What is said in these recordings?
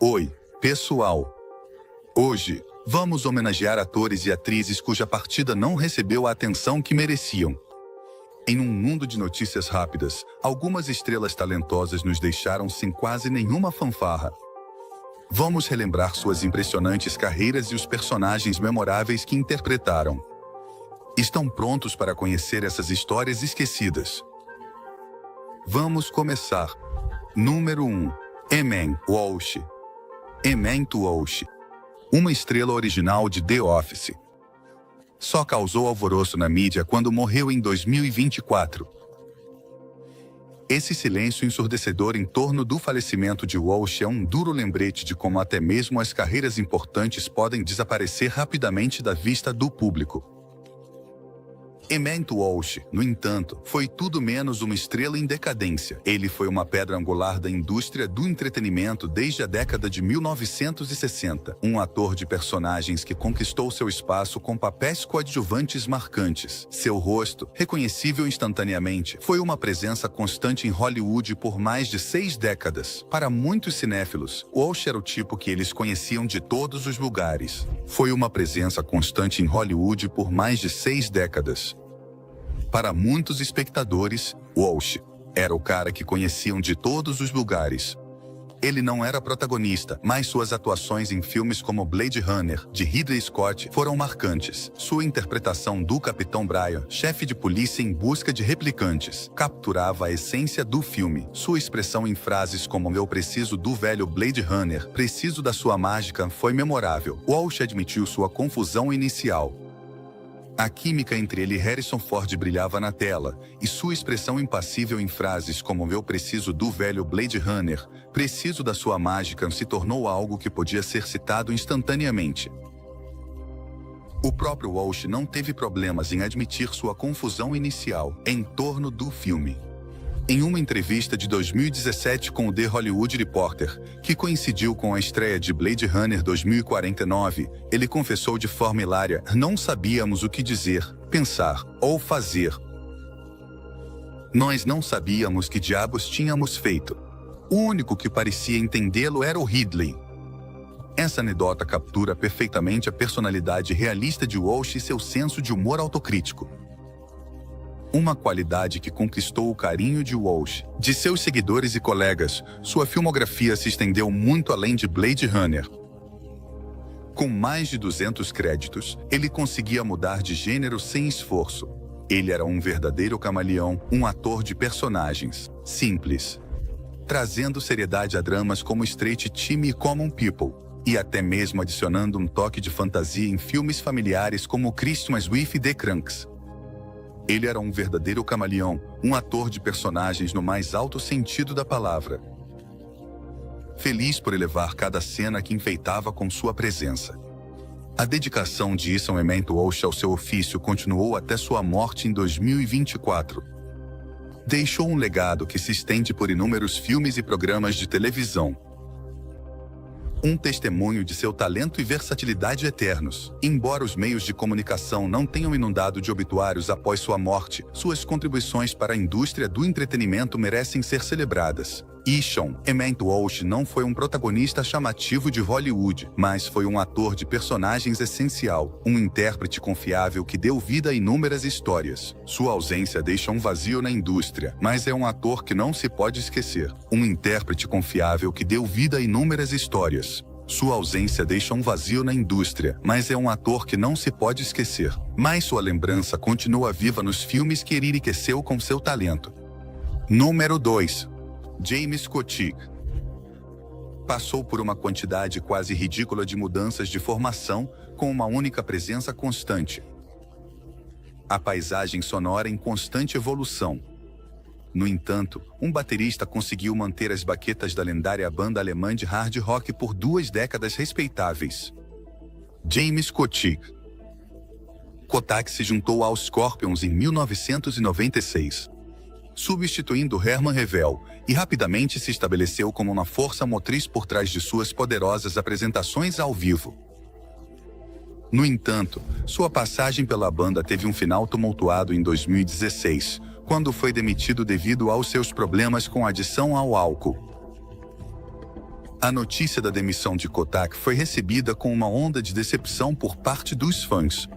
Oi, pessoal! Hoje, vamos homenagear atores e atrizes cuja partida não recebeu a atenção que mereciam. Em um mundo de notícias rápidas, algumas estrelas talentosas nos deixaram sem quase nenhuma fanfarra. Vamos relembrar suas impressionantes carreiras e os personagens memoráveis que interpretaram. Estão prontos para conhecer essas histórias esquecidas? Vamos começar. Número 1. Eman Walsh. Eman Walsh, uma estrela original de The Office. Só causou alvoroço na mídia quando morreu em 2024. Esse silêncio ensurdecedor em torno do falecimento de Walsh é um duro lembrete de como até mesmo as carreiras importantes podem desaparecer rapidamente da vista do público. Eman Walsh, no entanto, foi tudo menos uma estrela em decadência. Ele foi uma pedra angular da indústria do entretenimento desde a década de 1960. Um ator de personagens que conquistou seu espaço com papéis coadjuvantes marcantes. Seu rosto, reconhecível instantaneamente, foi uma presença constante em Hollywood por mais de 6 décadas. Para muitos cinéfilos, Walsh era o tipo que eles conheciam de todos os lugares. Foi uma presença constante em Hollywood por mais de 6 décadas. Para muitos espectadores, Walsh era o cara que conheciam de todos os lugares. Ele não era protagonista, mas suas atuações em filmes como Blade Runner, de Ridley Scott, foram marcantes. Sua interpretação do Capitão Brian, chefe de polícia em busca de replicantes, capturava a essência do filme. Sua expressão em frases como "eu preciso do velho Blade Runner, preciso da sua mágica" foi memorável. Walsh admitiu sua confusão inicial. A química entre ele e Harrison Ford brilhava na tela, e sua expressão impassível em frases como "eu preciso do velho Blade Runner, preciso da sua mágica" se tornou algo que podia ser citado instantaneamente. O próprio Walsh não teve problemas em admitir sua confusão inicial em torno do filme. Em uma entrevista de 2017 com o The Hollywood Reporter, que coincidiu com a estreia de Blade Runner 2049, ele confessou de forma hilária: "Não sabíamos o que dizer, pensar ou fazer. Nós não sabíamos que diabos tínhamos feito. O único que parecia entendê-lo era o Ridley." Essa anedota captura perfeitamente a personalidade realista de Walsh e seu senso de humor autocrítico. Uma qualidade que conquistou o carinho de Walsh, de seus seguidores e colegas. Sua filmografia se estendeu muito além de Blade Runner. Com mais de 200 créditos, ele conseguia mudar de gênero sem esforço. Ele era um verdadeiro camaleão, um ator de personagens simples, trazendo seriedade a dramas como Straight Time e Common People, e até mesmo adicionando um toque de fantasia em filmes familiares como Christmas with the Cranks. Ele era um verdadeiro camaleão, um ator de personagens no mais alto sentido da palavra. Feliz por elevar cada cena que enfeitava com sua presença. A dedicação de Eman Walsh ao seu ofício continuou até sua morte em 2024. Deixou um legado que se estende por inúmeros filmes e programas de televisão. Um testemunho de seu talento e versatilidade eternos. Embora os meios de comunicação não tenham inundado de obituários após sua morte, suas contribuições para a indústria do entretenimento merecem ser celebradas. Eman Walsh não foi um protagonista chamativo de Hollywood, mas foi um ator de personagens essencial, um intérprete confiável que deu vida a inúmeras histórias. Sua ausência deixa um vazio na indústria, mas é um ator que não se pode esquecer. Um intérprete confiável que deu vida a inúmeras histórias. Sua ausência deixa um vazio na indústria, mas é um ator que não se pode esquecer. Mas sua lembrança continua viva nos filmes que ele enriqueceu com seu talento. Número 2. James Kotick. Passou por uma quantidade quase ridícula de mudanças de formação, com uma única presença constante. A paisagem sonora em constante evolução. No entanto, um baterista conseguiu manter as baquetas da lendária banda alemã de hard rock por 2 décadas respeitáveis. James Kotick. Kotick se juntou aos Scorpions em 1996. Substituindo Herman Revel, e rapidamente se estabeleceu como uma força motriz por trás de suas poderosas apresentações ao vivo. No entanto, sua passagem pela banda teve um final tumultuado em 2016, quando foi demitido devido aos seus problemas com adição ao álcool. A notícia da demissão de Kotak foi recebida com uma onda de decepção por parte dos fãs.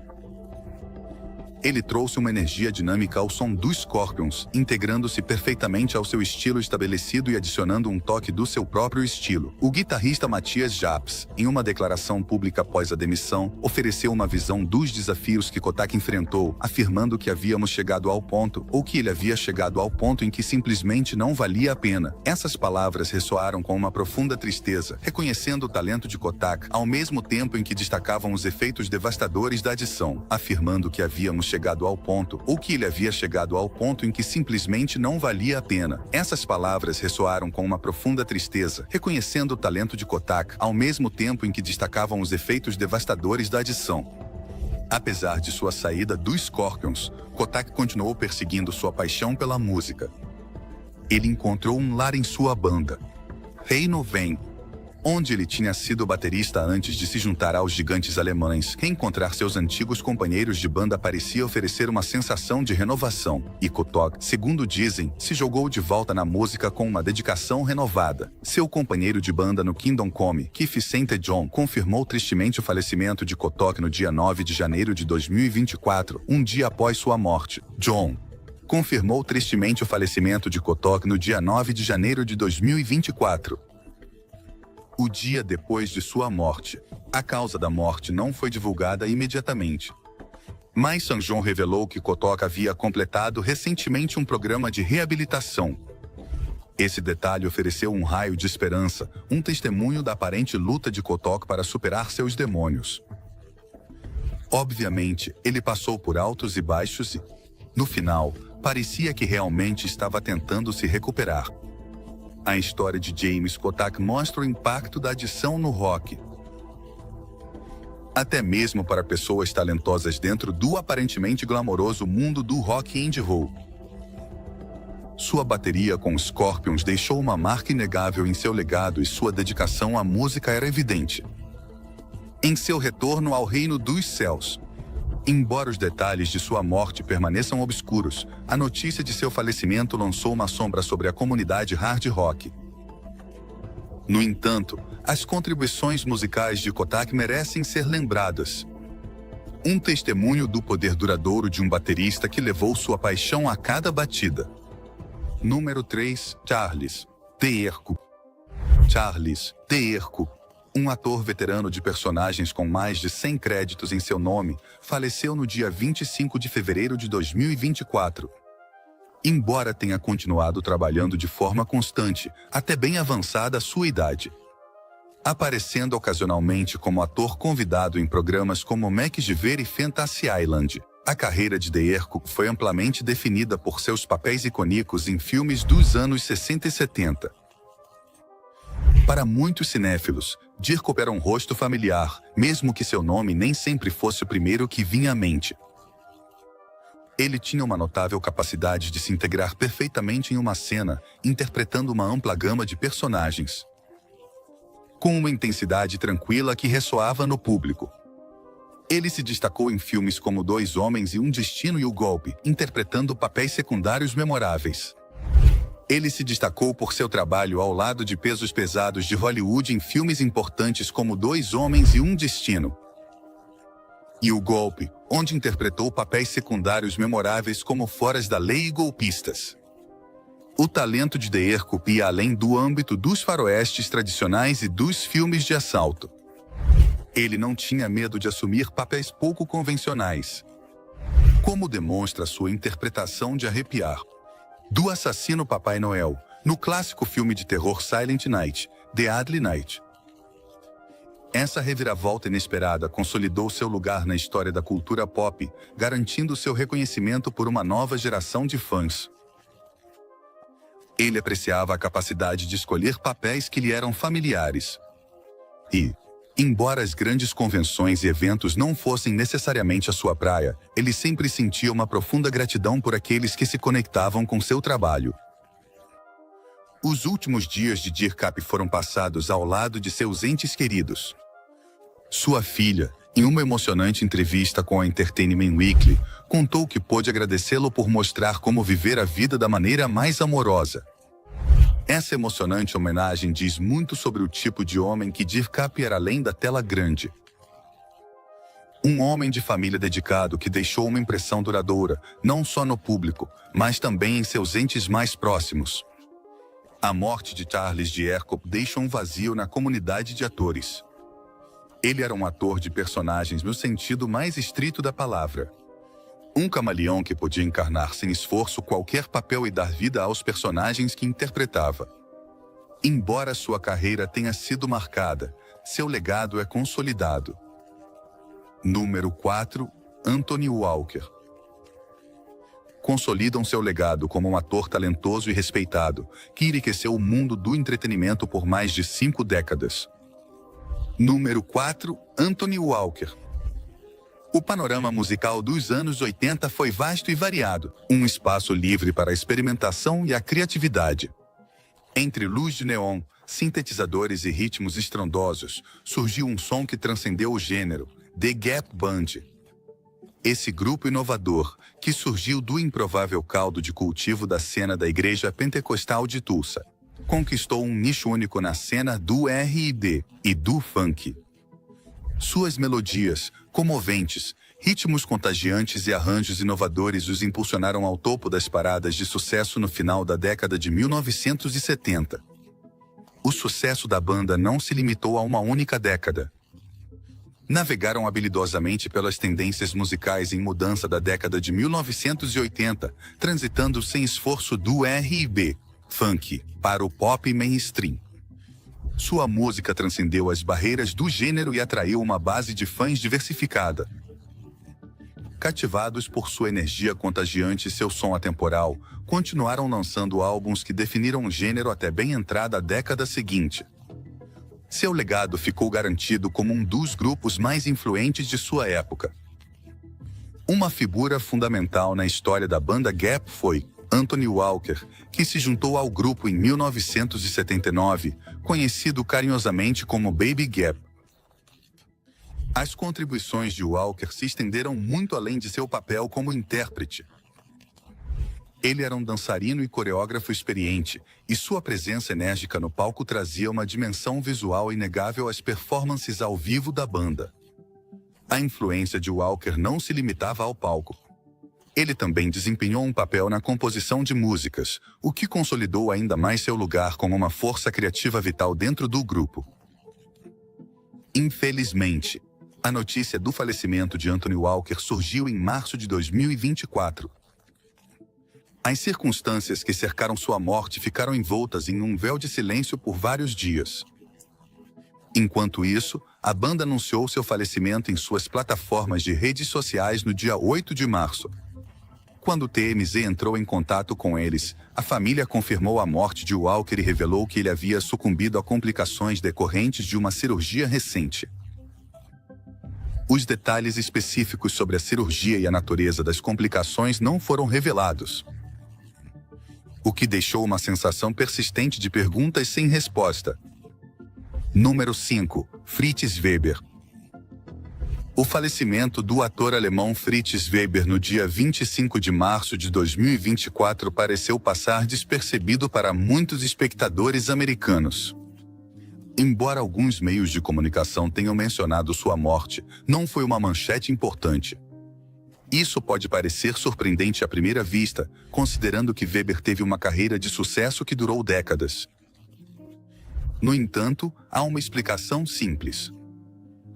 Ele trouxe uma energia dinâmica ao som dos Scorpions, integrando-se perfeitamente ao seu estilo estabelecido e adicionando um toque do seu próprio estilo. O guitarrista Matthias Japs, em uma declaração pública após a demissão, ofereceu uma visão dos desafios que Kotak enfrentou, afirmando que havíamos chegado ao ponto, ou que ele havia chegado ao ponto em que simplesmente não valia a pena. Essas palavras ressoaram com uma profunda tristeza, reconhecendo o talento de Kotak, ao mesmo tempo em que destacavam os efeitos devastadores da adição, afirmando que havíamos chegado ao ponto, ou que ele havia chegado ao ponto em que simplesmente não valia a pena. Essas palavras ressoaram com uma profunda tristeza, reconhecendo o talento de Kotak, ao mesmo tempo em que destacavam os efeitos devastadores da adição. Apesar de sua saída dos Scorpions, Kotak continuou perseguindo sua paixão pela música. Ele encontrou um lar em sua banda, Reino Vem, onde ele tinha sido baterista antes de se juntar aos gigantes alemães. Reencontrar seus antigos companheiros de banda parecia oferecer uma sensação de renovação, e Kotak, segundo dizem, se jogou de volta na música com uma dedicação renovada. Seu companheiro de banda no Kingdom Come, Keith St. John, confirmou tristemente o falecimento de Kotak no dia 9 de janeiro de 2024, um dia após sua morte. John confirmou tristemente o falecimento de Kotak no dia 9 de janeiro de 2024. O dia depois de sua morte. A causa da morte não foi divulgada imediatamente. Mas St. John revelou que Kotak havia completado recentemente um programa de reabilitação. Esse detalhe ofereceu um raio de esperança, um testemunho da aparente luta de Kotak para superar seus demônios. Obviamente, ele passou por altos e baixos e, no final, parecia que realmente estava tentando se recuperar. A história de James Kotak mostra o impacto da adição no rock. Até mesmo para pessoas talentosas dentro do aparentemente glamouroso mundo do rock indie roll. Sua bateria com Scorpions deixou uma marca inegável em seu legado e sua dedicação à música era evidente. Em seu retorno ao reino dos céus. Embora os detalhes de sua morte permaneçam obscuros, a notícia de seu falecimento lançou uma sombra sobre a comunidade hard rock. No entanto, as contribuições musicais de Kotak merecem ser lembradas. Um testemunho do poder duradouro de um baterista que levou sua paixão a cada batida. Número 3. Charles D'Erco. Charles D'Erco, um ator veterano de personagens com mais de 100 créditos em seu nome, faleceu no dia 25 de fevereiro de 2024. Embora tenha continuado trabalhando de forma constante, até bem avançada a sua idade. Aparecendo ocasionalmente como ator convidado em programas como MacGyver e Fantasy Island, a carreira de D'Erco foi amplamente definida por seus papéis icônicos em filmes dos anos 60 e 70. Para muitos cinéfilos, D'Erco era um rosto familiar, mesmo que seu nome nem sempre fosse o primeiro que vinha à mente. Ele tinha uma notável capacidade de se integrar perfeitamente em uma cena, interpretando uma ampla gama de personagens. Com uma intensidade tranquila que ressoava no público. Ele se destacou em filmes como Dois Homens e um Destino e O Golpe, interpretando papéis secundários memoráveis. Ele se destacou por seu trabalho ao lado de pesos pesados de Hollywood em filmes importantes como Dois Homens e um Destino. E O Golpe, onde interpretou papéis secundários memoráveis como Foras da Lei e Golpistas. O talento de D'Erco ia além do âmbito dos faroestes tradicionais e dos filmes de assalto. Ele não tinha medo de assumir papéis pouco convencionais, como demonstra sua interpretação de arrepiar. Do assassino Papai Noel, no clássico filme de terror Silent Night, The Deadly Night. Essa reviravolta inesperada consolidou seu lugar na história da cultura pop, garantindo seu reconhecimento por uma nova geração de fãs. Ele apreciava a capacidade de escolher papéis que lhe eram familiares. E, embora as grandes convenções e eventos não fossem necessariamente a sua praia, ele sempre sentia uma profunda gratidão por aqueles que se conectavam com seu trabalho. Os últimos dias de D'Erco foram passados ao lado de seus entes queridos. Sua filha, em uma emocionante entrevista com a Entertainment Weekly, contou que pôde agradecê-lo por mostrar como viver a vida da maneira mais amorosa. Essa emocionante homenagem diz muito sobre o tipo de homem que Dirk Cap era além da tela grande. Um homem de família dedicado que deixou uma impressão duradoura, não só no público, mas também em seus entes mais próximos. A morte de Charles Dierkop deixa um vazio na comunidade de atores. Ele era um ator de personagens no sentido mais estrito da palavra. Um camaleão que podia encarnar sem esforço qualquer papel e dar vida aos personagens que interpretava. Embora sua carreira tenha sido marcada, seu legado é consolidado. Número 4. Anthony Walker. Consolidam seu legado como um ator talentoso e respeitado, que enriqueceu o mundo do entretenimento por mais de 5 décadas. Número 4. Anthony Walker. O panorama musical dos anos 80 foi vasto e variado, um espaço livre para a experimentação e a criatividade. Entre luz de neon, sintetizadores e ritmos estrondosos, surgiu um som que transcendeu o gênero, The Gap Band. Esse grupo inovador, que surgiu do improvável caldo de cultivo da cena da Igreja Pentecostal de Tulsa, conquistou um nicho único na cena do R&B e do funk. Suas melodias, comoventes, ritmos contagiantes e arranjos inovadores os impulsionaram ao topo das paradas de sucesso no final da década de 1970. O sucesso da banda não se limitou a uma única década. Navegaram habilidosamente pelas tendências musicais em mudança da década de 1980, transitando sem esforço do R&B, funk, para o pop mainstream. Sua música transcendeu as barreiras do gênero e atraiu uma base de fãs diversificada. Cativados por sua energia contagiante e seu som atemporal, continuaram lançando álbuns que definiram o gênero até bem entrada a década seguinte. Seu legado ficou garantido como um dos grupos mais influentes de sua época. Uma figura fundamental na história da banda Gap foi Anthony Walker, que se juntou ao grupo em 1979, conhecido carinhosamente como Baby Gap. As contribuições de Walker se estenderam muito além de seu papel como intérprete. Ele era um dançarino e coreógrafo experiente, e sua presença enérgica no palco trazia uma dimensão visual inegável às performances ao vivo da banda. A influência de Walker não se limitava ao palco. Ele também desempenhou um papel na composição de músicas, o que consolidou ainda mais seu lugar como uma força criativa vital dentro do grupo. Infelizmente, a notícia do falecimento de Anthony Walker surgiu em março de 2024. As circunstâncias que cercaram sua morte ficaram envoltas em um véu de silêncio por vários dias. Enquanto isso, a banda anunciou seu falecimento em suas plataformas de redes sociais no dia 8 de março. Quando o TMZ entrou em contato com eles, a família confirmou a morte de Walker e revelou que ele havia sucumbido a complicações decorrentes de uma cirurgia recente. Os detalhes específicos sobre a cirurgia e a natureza das complicações não foram revelados, o que deixou uma sensação persistente de perguntas sem resposta. Número 5. Fritz Weber. O falecimento do ator alemão Fritz Weber no dia 25 de março de 2024 pareceu passar despercebido para muitos espectadores americanos. Embora alguns meios de comunicação tenham mencionado sua morte, não foi uma manchete importante. Isso pode parecer surpreendente à primeira vista, considerando que Weber teve uma carreira de sucesso que durou décadas. No entanto, há uma explicação simples.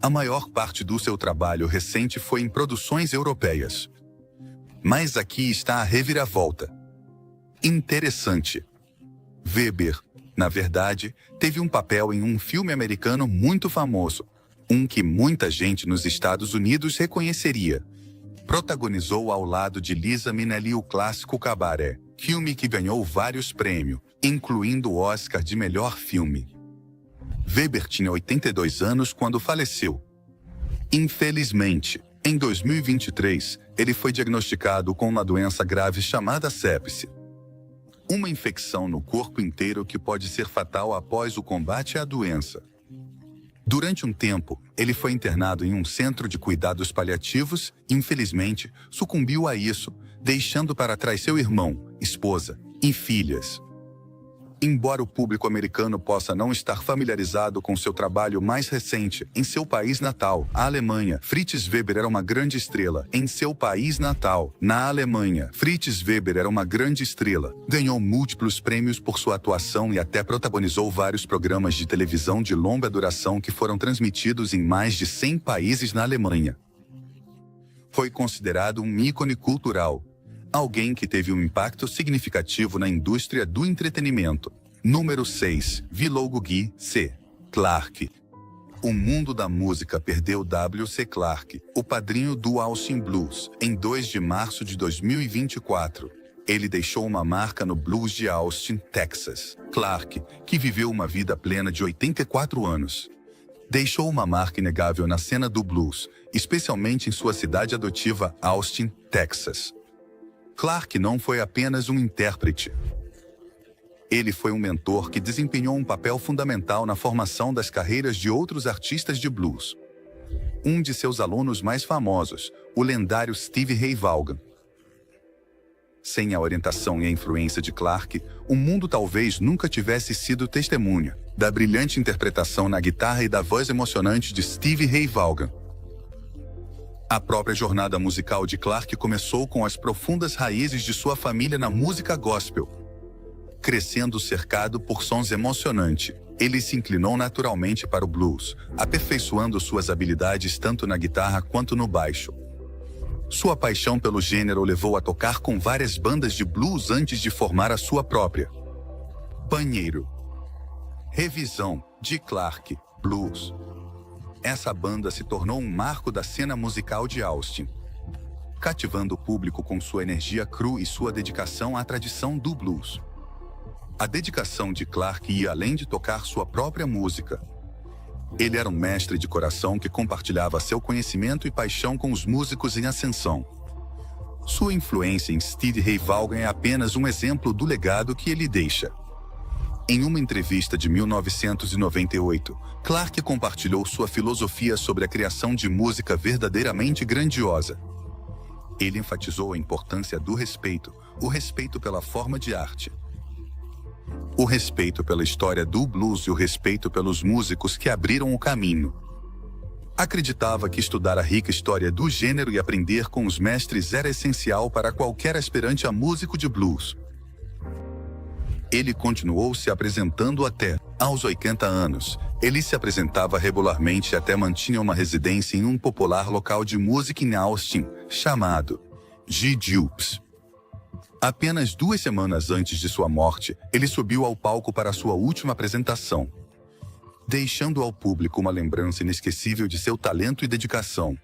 A maior parte do seu trabalho recente foi em produções europeias. Mas aqui está a reviravolta. Interessante. Weber, na verdade, teve um papel em um filme americano muito famoso, um que muita gente nos Estados Unidos reconheceria. Protagonizou ao lado de Liza Minnelli o clássico Cabaré, filme que ganhou vários prêmios, incluindo o Oscar de melhor filme. Weber tinha 82 anos quando faleceu. Infelizmente, em 2023, ele foi diagnosticado com uma doença grave chamada sepse. Uma infecção no corpo inteiro que pode ser fatal após o combate à doença. Durante um tempo, ele foi internado em um centro de cuidados paliativos e, infelizmente, sucumbiu a isso, deixando para trás seu irmão, esposa e filhas. Embora o público americano possa não estar familiarizado com seu trabalho mais recente, em seu país natal, a Alemanha, Fritz Weber era uma grande estrela. Em seu país natal, na Alemanha, Fritz Weber era uma grande estrela. Ganhou múltiplos prêmios por sua atuação e até protagonizou vários programas de televisão de longa duração que foram transmitidos em mais de 100 países na Alemanha. Foi considerado um ícone cultural. Alguém que teve um impacto significativo na indústria do entretenimento. Número 6. Willoughby Guy C. Clarke. O mundo da música perdeu W.C. Clarke, o padrinho do Austin Blues, em 2 de março de 2024. Ele deixou uma marca no blues de Austin, Texas. Clarke, que viveu uma vida plena de 84 anos, deixou uma marca inegável na cena do blues, especialmente em sua cidade adotiva, Austin, Texas. Clarke não foi apenas um intérprete. Ele foi um mentor que desempenhou um papel fundamental na formação das carreiras de outros artistas de blues. Um de seus alunos mais famosos, o lendário Steve Ray Vaughan. Sem a orientação e a influência de Clarke, o mundo talvez nunca tivesse sido testemunha da brilhante interpretação na guitarra e da voz emocionante de Steve Ray Vaughan. A própria jornada musical de Clarke começou com as profundas raízes de sua família na música gospel. Crescendo cercado por sons emocionantes, ele se inclinou naturalmente para o blues, aperfeiçoando suas habilidades tanto na guitarra quanto no baixo. Sua paixão pelo gênero o levou a tocar com várias bandas de blues antes de formar a sua própria. Banheiro. Revisão de Clarke, Blues. Essa banda se tornou um marco da cena musical de Austin, cativando o público com sua energia crua e sua dedicação à tradição do blues. A dedicação de Clarke ia além de tocar sua própria música. Ele era um mestre de coração que compartilhava seu conhecimento e paixão com os músicos em ascensão. Sua influência em Steve Ray Vaughan é apenas um exemplo do legado que ele deixa. Em uma entrevista de 1998, Clarke compartilhou sua filosofia sobre a criação de música verdadeiramente grandiosa. Ele enfatizou a importância do respeito, o respeito pela forma de arte, o respeito pela história do blues e o respeito pelos músicos que abriram o caminho. Acreditava que estudar a rica história do gênero e aprender com os mestres era essencial para qualquer aspirante a músico de blues. Ele continuou se apresentando até aos 80 anos. Ele se apresentava regularmente e até mantinha uma residência em um popular local de música em Austin, chamado G-Jupes. Apenas 2 semanas antes de sua morte, ele subiu ao palco para sua última apresentação, deixando ao público uma lembrança inesquecível de seu talento e dedicação.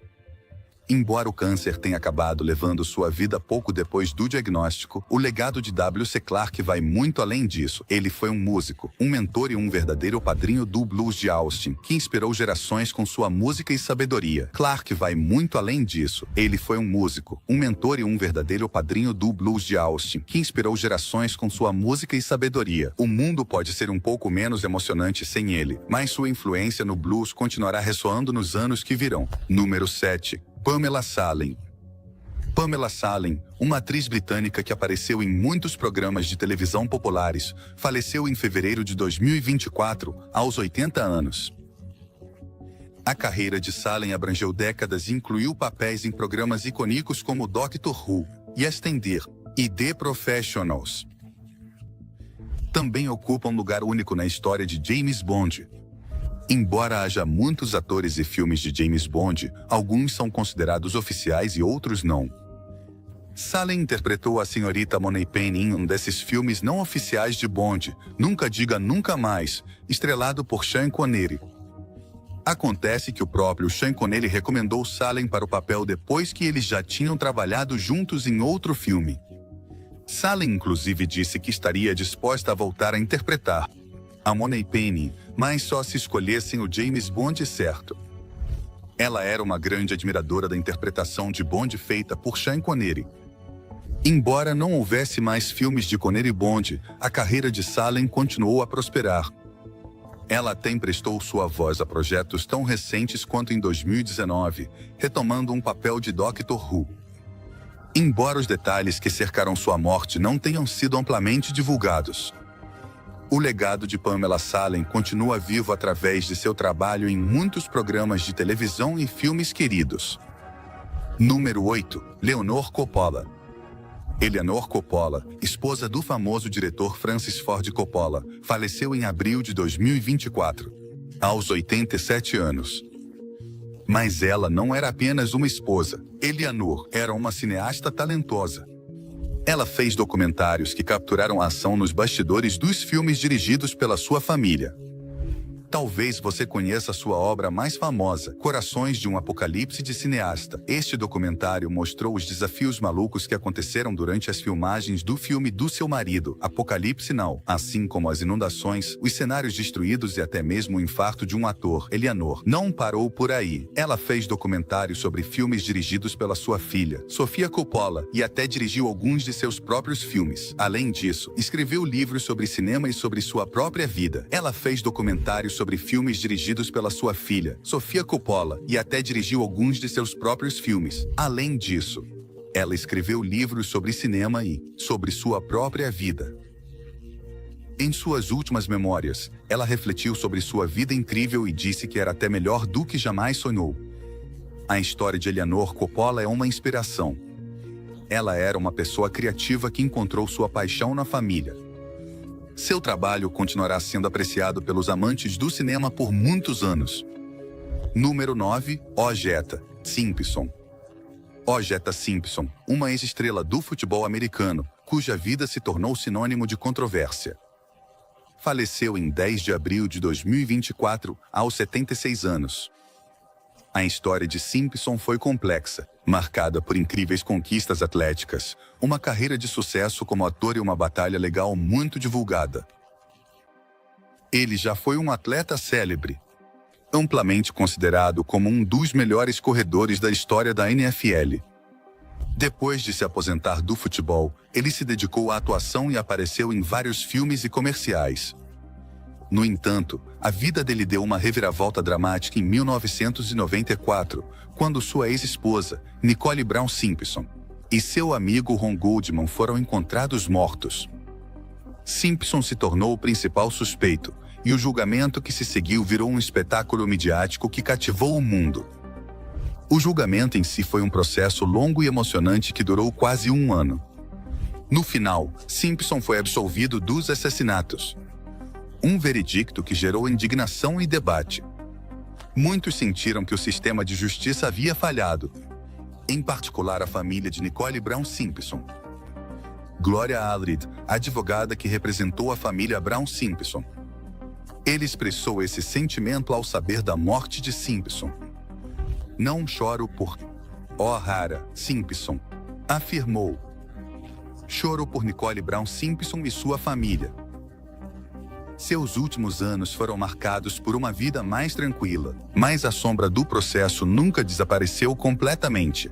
Embora o câncer tenha acabado levando sua vida pouco depois do diagnóstico, o legado de W.C. Clarke vai muito além disso. Ele foi um músico, um mentor e um verdadeiro padrinho do blues de Austin, que inspirou gerações com sua música e sabedoria. Clarke vai muito além disso. Ele foi um músico, um mentor e um verdadeiro padrinho do blues de Austin, que inspirou gerações com sua música e sabedoria. O mundo pode ser um pouco menos emocionante sem ele, mas sua influência no blues continuará ressoando nos anos que virão. Número 7. Pamela Salem. Pamela Salem, uma atriz britânica que apareceu em muitos programas de televisão populares, faleceu em fevereiro de 2024, aos 80 anos. A carreira de Salem abrangeu décadas e incluiu papéis em programas icônicos como Doctor Who, Yesterday e The Professionals. Também ocupa um lugar único na história de James Bond. Embora haja muitos atores e filmes de James Bond, alguns são considerados oficiais e outros não. Salem interpretou a senhorita Moneypenny em um desses filmes não oficiais de Bond, Nunca Diga Nunca Mais, estrelado por Sean Connery. Acontece que o próprio Sean Connery recomendou Salem para o papel depois que eles já tinham trabalhado juntos em outro filme. Salem inclusive disse que estaria disposta a voltar a interpretar a Moneypenny, mas só se escolhessem o James Bond certo. Ela era uma grande admiradora da interpretação de Bond feita por Sean Connery. Embora não houvesse mais filmes de Connery Bond, a carreira de Salem continuou a prosperar. Ela até emprestou sua voz a projetos tão recentes quanto em 2019, retomando um papel de Doctor Who. Embora os detalhes que cercaram sua morte não tenham sido amplamente divulgados, O legado de Pamela Salem continua vivo através de seu trabalho em muitos programas de televisão e filmes queridos. Número 8. Leonor Coppola. Eleanor Coppola, esposa do famoso diretor Francis Ford Coppola, faleceu em abril de 2024, aos 87 anos. Mas ela não era apenas uma esposa. Eleanor era uma cineasta talentosa. Ela fez documentários que capturaram a ação nos bastidores dos filmes dirigidos pela sua família. Talvez você conheça sua obra mais famosa, Corações de um Apocalipse de Cineasta. Este documentário mostrou os desafios malucos que aconteceram durante as filmagens do filme do seu marido, Apocalipse Now, assim como as inundações, os cenários destruídos e até mesmo o infarto de um ator. Eleanor não parou por aí. Ela fez documentários sobre filmes dirigidos pela sua filha, Sofia Coppola, e até dirigiu alguns de seus próprios filmes. Além disso, escreveu livros sobre cinema e sobre sua própria vida. Ela fez documentários sobre filmes dirigidos pela sua filha, Sofia Coppola, e até dirigiu alguns de seus próprios filmes. Além disso, ela escreveu livros sobre cinema e sobre sua própria vida. Em suas últimas memórias, ela refletiu sobre sua vida incrível e disse que era até melhor do que jamais sonhou. A história de Eleanor Coppola é uma inspiração. Ela era uma pessoa criativa que encontrou sua paixão na família. Seu trabalho continuará sendo apreciado pelos amantes do cinema por muitos anos. Número 9. Ojeda Simpson. Ojeda Simpson, uma ex-estrela do futebol americano, cuja vida se tornou sinônimo de controvérsia. Faleceu em 10 de abril de 2024, aos 76 anos. A história de Simpson foi complexa, marcada por incríveis conquistas atléticas, uma carreira de sucesso como ator e uma batalha legal muito divulgada. Ele já foi um atleta célebre, amplamente considerado como um dos melhores corredores da história da NFL. Depois de se aposentar do futebol, ele se dedicou à atuação e apareceu em vários filmes e comerciais. No entanto, a vida dele deu uma reviravolta dramática em 1994, quando sua ex-esposa, Nicole Brown Simpson, e seu amigo Ron Goldman foram encontrados mortos. Simpson se tornou o principal suspeito, e o julgamento que se seguiu virou um espetáculo midiático que cativou o mundo. O julgamento em si foi um processo longo e emocionante que durou quase um ano. No final, Simpson foi absolvido dos assassinatos. Um veredicto que gerou indignação e debate. Muitos sentiram que o sistema de justiça havia falhado, em particular a família de Nicole Brown Simpson. Gloria Allred, advogada que representou a família Brown Simpson. Ele expressou esse sentimento ao saber da morte de Simpson. Não choro por O'Hara Simpson, afirmou. Choro por Nicole Brown Simpson e sua família. Seus últimos anos foram marcados por uma vida mais tranquila, mas a sombra do processo nunca desapareceu completamente.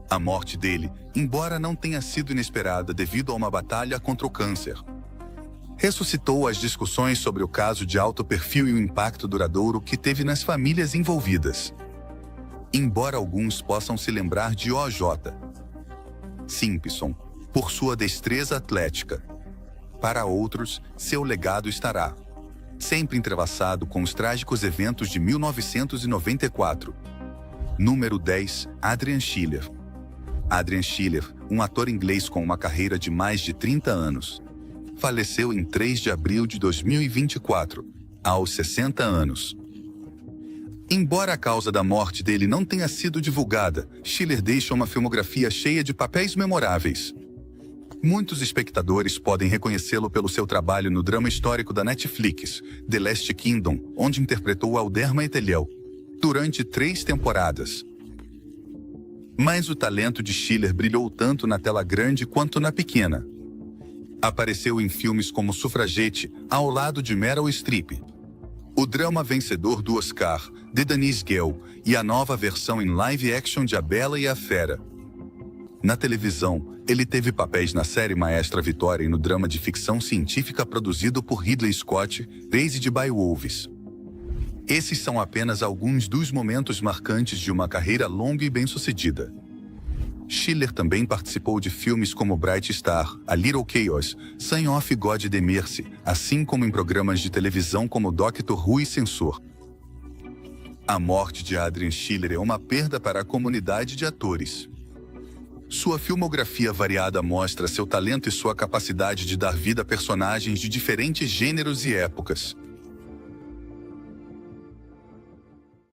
A morte dele, embora não tenha sido inesperada devido a uma batalha contra o câncer, ressuscitou as discussões sobre o caso de alto perfil e o impacto duradouro que teve nas famílias envolvidas. Embora alguns possam se lembrar de O.J. Simpson por sua destreza atlética, para outros, seu legado estará sempre entrelaçado com os trágicos eventos de 1994. Número 10. Adrian Schiller. Adrian Schiller, um ator inglês com uma carreira de mais de 30 anos, faleceu em 3 de abril de 2024, aos 60 anos. Embora a causa da morte dele não tenha sido divulgada, Schiller deixa uma filmografia cheia de papéis memoráveis. Muitos espectadores podem reconhecê-lo pelo seu trabalho no drama histórico da Netflix, The Last Kingdom, onde interpretou Alderma Etheliel durante 3 temporadas. Mas o talento de Schiller brilhou tanto na tela grande quanto na pequena. Apareceu em filmes como Sufragete, ao lado de Meryl Streep, o drama vencedor do Oscar, The Denise Gale, e a nova versão em live action de A Bela e a Fera. Na televisão, ele teve papéis na série Maestra Vitória e no drama de ficção científica produzido por Ridley Scott, Raised by Wolves. Esses são apenas alguns dos momentos marcantes de uma carreira longa e bem-sucedida. Schiller também participou de filmes como Bright Star, A Little Chaos, Sign of God de Mercy, assim como em programas de televisão como Doctor Who e Censor. A morte de Adrian Schiller é uma perda para a comunidade de atores. Sua filmografia variada mostra seu talento e sua capacidade de dar vida a personagens de diferentes gêneros e épocas.